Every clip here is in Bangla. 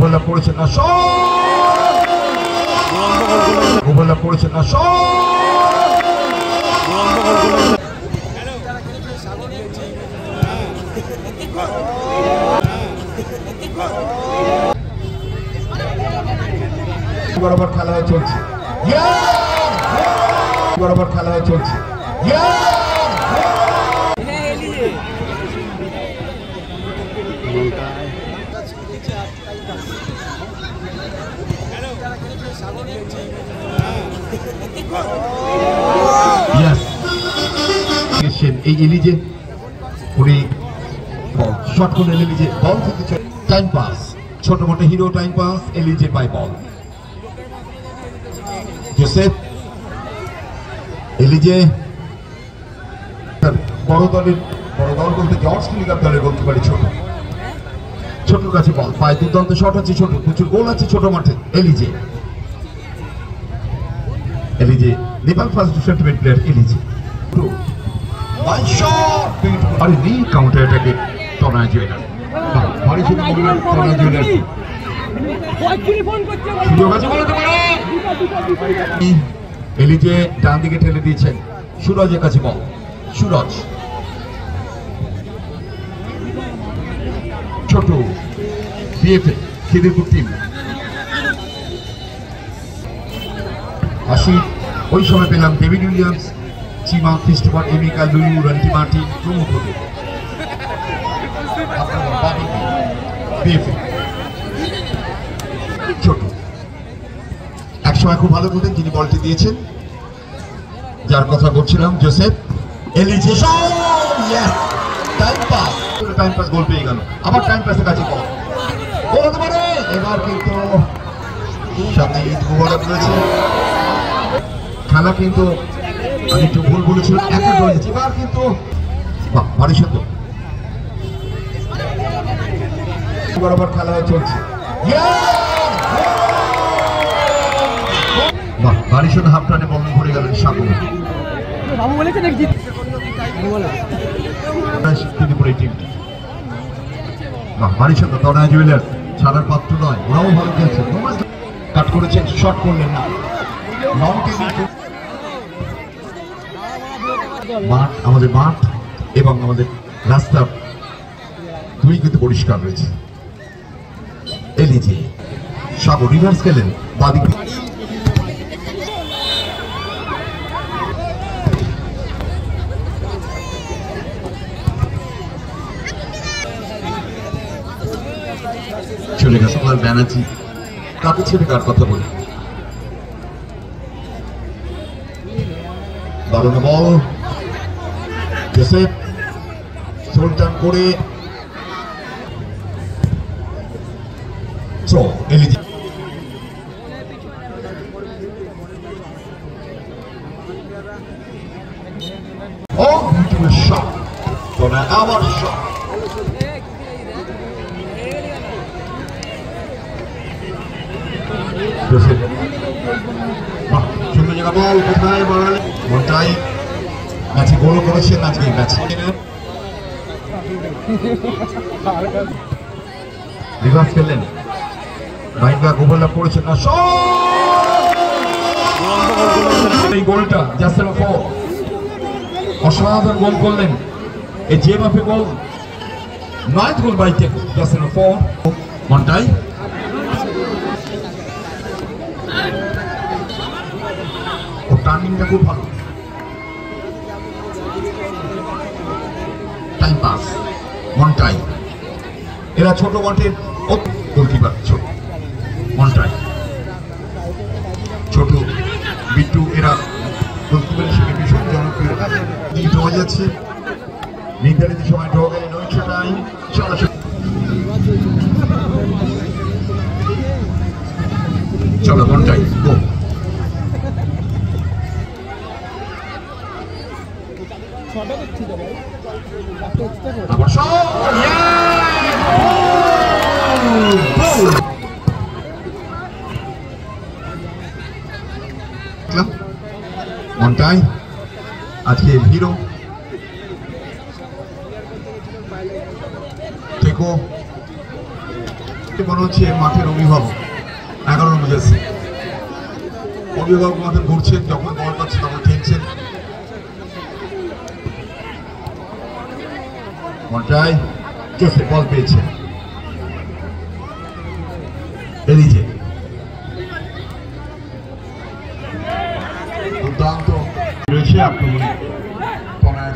গোবলা পড়েছেন না গোবলা পড়েছেন না বরাবর খেলা হয়ে চলছে বরাবর খেলা হয়ে চলছে এই এলিজে উনি শট করে এলিজে বল থেকে টাইম পাস ছোট মোটো হিরো টাইম পাস এলিজে বাই বল জোসেফ এলিজে বড় দল বলতে জর্জ ক্লিকার দলের গোলকিপার ছোট কাছে বল পায় দুর্দান্ত শট আছে ছোট প্রচুর গোল আছে ছোট মাঠে এলিজে নেপাল ফার্স্ট সেন্টিমেন্ট প্লেয়ার এলিজে আরে নি কাউন্টার অ্যাটাকে তনয় জুয়েলার ভারী শুধু তনয় জুয়েলার এলিজে ডান দিকে ঠেলে দিয়েছেন সুরজের কাছে বল সুরজ ছোট বিএফএ খিদিরপুর টিম আসি ওই সময় পেলাম ডেভিড উইলিয়ামস চিমা খ্রিস্টোফার এমিকা লুলু রন্টি মার্টিন প্রমুখ ছোট একসময় খুব ভালো করতেন যিনি বলটি দিয়েছেন যার কথা বলছিলাম জোসেফ এলিজে টাইম পাস গোল পেয়ে গেল আবার টাইম পাসের কাছে বল হতে পারে এবার কিন্তু সামনে ঈদ মুবারক রয়েছে খেলা কিন্তু আমি একটু ভুল বলেছিলাম একে রয়েছে এবার কিন্তু ভারী সুন্দর বরাবর খেলা হয়ে চলছে ভারী সুন্দর হাফ টানে বল ঘুরে গেলেন সাগর ভারী সুন্দর তনয় জুয়েলার ছাড়ার পাত্র নয় ওরাও ভালো খেলছে কাট করেছেন শট করলেন না মাঠ আমাদের মাঠ এবং আমাদের রাস্তা দুই কিন্তু পরিষ্কার রয়েছে এলিজে সাগর রিভার্স খেলেন বাদিক চলে গেছে আমার ব্যানার্জি কাকে ছেড়ে কার কথা বলি দারুণ বল জোসেফ সুলতান করে এলিজে ও বিউটিফুল শট আবার শট সুন্দর জায়গা বল কোথায় বল মনটাই ম্যাচে গোল করেছেন আজকে ম্যাচে রিভার্স খেললেন বাইকা গোবলা পড়েছেন না এই গোলটা জাস্ট ফর অসাধারণ গোল করলেন এই যে মাপে গোল 9th গোল বাই টেক জাস্ট ফর মনটাই টার্নিংটা খুব ভালো টাইম পাস মনটাই এরা ছোট মাঠের গোলকিপার ছোট মনটাই ছোট বিট্টু এরা গোলকিপার হিসেবে ভীষণ জনপ্রিয় ড্র যাচ্ছে নির্ধারিত সময় ড্র গেলে নয় টাইম চলো মনটাই গো মনটাই আজকে হিরো দেখো হচ্ছে মাঠের অভিভাবক 11 নম্বর জার্সি অভিভাবক আমাদের ঘুরছেন, যখন বল পাচ্ছে তখন ঠেকছেন। মন্টাই জোসেফ বল পেয়েছেন, এলিজে দুর্দান্ত রয়েছে আক্রমণে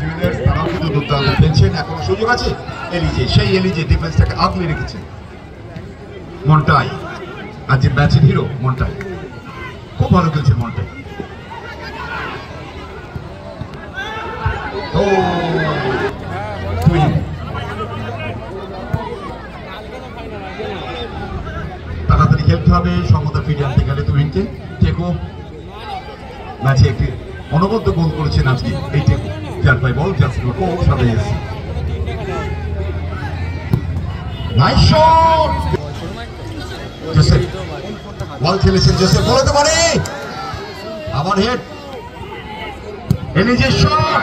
জুয়েলার্স, তারাও কিন্তু দুর্দান্ত খেলছেন। এখন সুযোগ আছে এলিজে, সেই এলিজে ডিফেন্সটাকে আগলে রেখেছেন। মন্টাই আজ যে ম্যাচের হিরো মন্টাই, খুব ভালো খেলছেন মন্টাই। ও তাড়াতাড়ি খেলতে হবে, সমতা ফিরিয়ে আনতে গেলে তুহিনকে। টেকো ম্যাচে একটি অনবদ্য গোল করেছেন আজকে এই টেকো। 4 বল জাস্ট সাথে এসেছে। নাইস শট, জোসেফ বল খেলেছেন, জোসেফ বলতে পারে আবার হেড, এলিজের শট।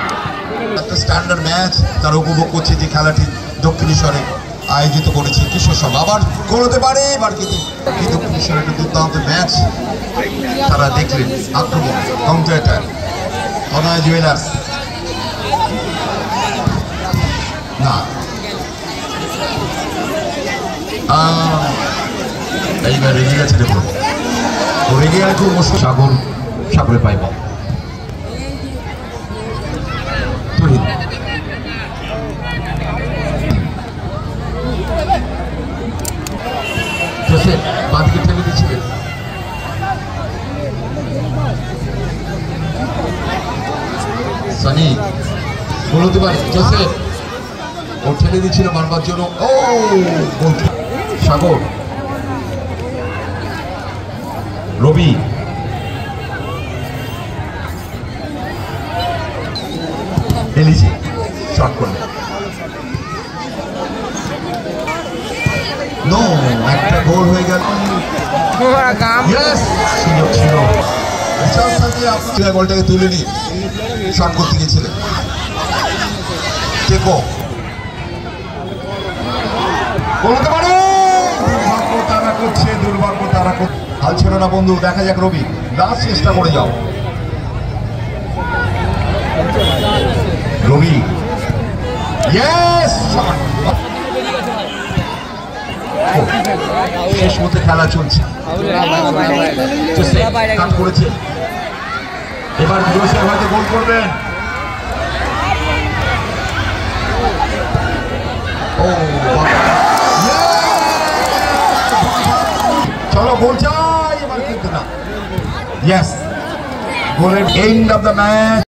একটা স্ট্যান্ডার্ড ম্যাচ তারা উপভোগ করছে যে খেলাটি দক্ষিণেশ্বরে আয়োজিত করেছে কিশোর সভা। আবার করতে পারে এবার কিন্তু দক্ষিণেশ্বরে একটা দুর্দান্ত ম্যাচ তারা দেখলেন। আক্রমণ কাউন্টার অ্যাটাক অনয় জুয়েলার্স, না এইবার রেগে গেছে, দেখুন ও রেগে গেলে খুব মুশকিল। সাগরে পাইব তুহিন, জোসেফ বাদিকে ঠেলে দিচ্ছিলেন, সানি বলতে পারে জোসেফ ও ঠেলে দিচ্ছিল মারবার জন্য। ও সাগর, রবি এলিজে শট করলেন, নো একটা গোল হয়ে গেল। বলটাকে তুলে নিয়ে শট করতে গিয়েছিলেন। টেকো বলতে পারে দুর্ভাগ্য তারা করছে, দুর্ভাগ্য তারা হাল ছিল না বন্ধু। দেখা যাক রবি লাস্ট চেষ্টা করে যাও। রবি শেষ মতে খেলা চলছে, করেছে এবার জোসেফ হয়তো গোল করবেন। চলো গোল চাই এবার, কিন্তু না। ইয়েস, গোলের এন্ড অফ দ্য ম্যাচ।